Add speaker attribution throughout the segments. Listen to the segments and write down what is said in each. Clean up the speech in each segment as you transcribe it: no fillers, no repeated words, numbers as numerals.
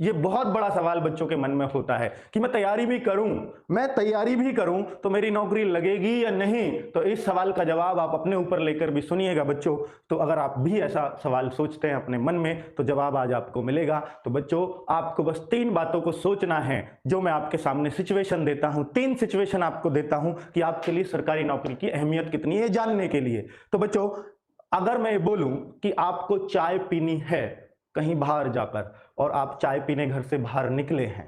Speaker 1: ये बहुत बड़ा सवाल बच्चों के मन में होता है कि मैं तैयारी भी करूं तो मेरी नौकरी लगेगी या नहीं। तो इस सवाल का जवाब आप अपने ऊपर लेकर भी सुनिएगा बच्चों। तो अगर आप भी ऐसा सवाल सोचते हैं अपने मन में तो जवाब आज आपको मिलेगा। तो बच्चों आपको बस 3 बातों को सोचना है जो मैं आपके सामने सिचुएशन देता हूं, 3 सिचुएशन आपको देता हूं कि आपके लिए सरकारी नौकरी की अहमियत कितनी है जानने के लिए। तो बच्चों अगर मैं बोलूं कि आपको चाय पीनी है कहीं बाहर जाकर और आप चाय पीने घर से बाहर निकले हैं,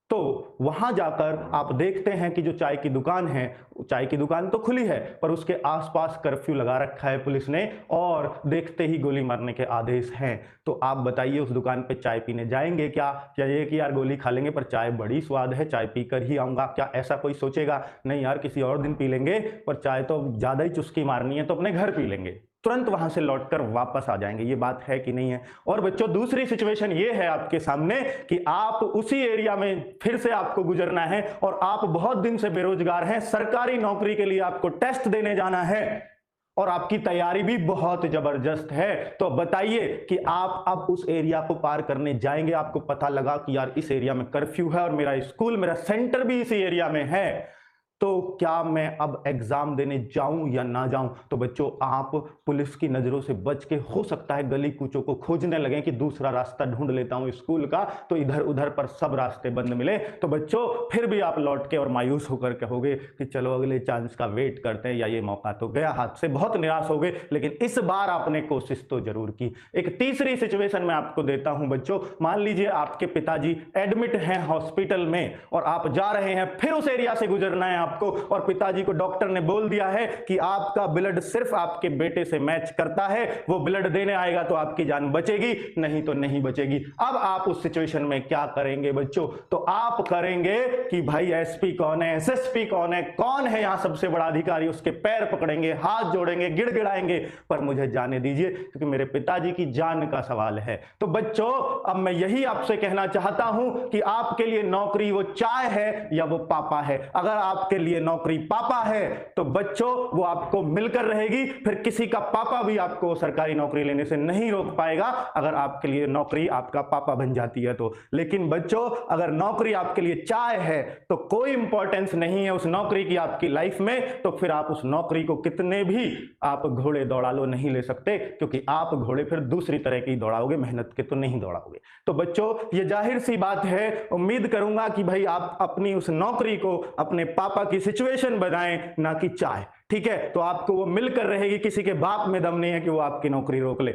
Speaker 1: तो वहां जाकर आप देखते हैं कि जो चाय की दुकान है, चाय की दुकान तो खुली है पर उसके आसपास कर्फ्यू लगा रखा है पुलिस ने और देखते ही गोली मारने के आदेश हैं। तो आप बताइए उस दुकान पे चाय पीने जाएंगे क्या, या ये कि यार गोली खा लेंगे पर चाय बड़ी स्वाद है, चाय पीकर ही आऊंगा, क्या ऐसा कोई सोचेगा? नहीं यार, किसी और दिन पी लेंगे, पर चाय तो ज्यादा ही चुस्की मारनी है तो अपने घर पी लेंगे, तुरंत वहां से लौटकर वापस आ जाएंगे। ये बात है कि नहीं है? और बच्चों दूसरी सिचुएशन ये है आपके सामने कि आप उसी एरिया में फिर से आपको गुजरना है और आप बहुत दिन से बेरोजगार हैं, सरकारी नौकरी के लिए आपको टेस्ट देने जाना है और आपकी तैयारी भी बहुत जबरदस्त है। तो बताइए कि आप अब उस एरिया को पार करने जाएंगे, आपको पता लगा कि यार इस एरिया में कर्फ्यू है और मेरा स्कूल, मेरा सेंटर भी इसी एरिया में है, तो क्या मैं अब एग्जाम देने जाऊं या ना जाऊं? तो बच्चों आप पुलिस की नजरों से बच के हो सकता है गली कूचों को खोजने लगे कि दूसरा रास्ता ढूंढ लेता हूं स्कूल का, तो इधर उधर पर सब रास्ते बंद मिले। तो बच्चों फिर भी आप लौट के और मायूस होकर कहोगे कि चलो अगले चांस का वेट करते हैं, या ये मौका तो गया हाथ से, बहुत निराश हो गए। लेकिन इस बार आपने कोशिश तो जरूर की। एक तीसरी सिचुएशन मैं आपको देता हूं बच्चों। मान लीजिए आपके पिताजी एडमिट हैं हॉस्पिटल में और आप जा रहे हैं, फिर उस एरिया से गुजरना है आपको, और पिताजी को डॉक्टर ने बोल दिया है कि आपका ब्लड सिर्फ आपके बेटे से मैच करता है, वो ब्लड देने आएगा तो आपकी जान बचेगी, नहीं तो नहीं बचेगी। अब आप उस सिचुएशन में क्या करेंगे बच्चों? तो आप करेंगे कि भाई एसपी कौन है, एसएसपी कौन है यहां सबसे बड़ा अधिकारी, उसके पैर पकड़ेंगे, हाथ जोड़ेंगे, गिड़गिड़ाएंगे, पर मुझे जाने दीजिए क्योंकि मेरे पिताजी की जान का सवाल है। तो बच्चों अब मैं यही आपसे कहना चाहता हूं कि आपके लिए नौकरी वो चाय है या वो पापा है। अगर आपके लिए नौकरी पापा है तो बच्चों वो आपको मिलकर रहेगी, फिर किसी का पापा भी आपको सरकारी नौकरी लेने से नहीं रोक पाएगा अगर आपके लिए नौकरी आपका पापा बन जाती है तो। लेकिन बच्चों अगर नौकरी आपके लिए चाय है तो कोई इंपॉर्टेंस नहीं है उस नौकरी की आपकी लाइफ में, तो फिर आप उस नौकरी को कितने भी आप घोड़े दौड़ा लो नहीं ले सकते, क्योंकि आप घोड़े फिर दूसरी तरह की दौड़ाओगे, मेहनत के तो नहीं दौड़ाओगे। तो बच्चों ये जाहिर सी बात है, उम्मीद करूंगा कि भाई आप अपनी उस नौकरी को अपने पापा की सिचुएशन बनाएं, ना कि चाय। ठीक है, तो आपको वो मिलकर रहेगी, किसी के बाप में दम नहीं है कि वो आपकी नौकरी रोक ले।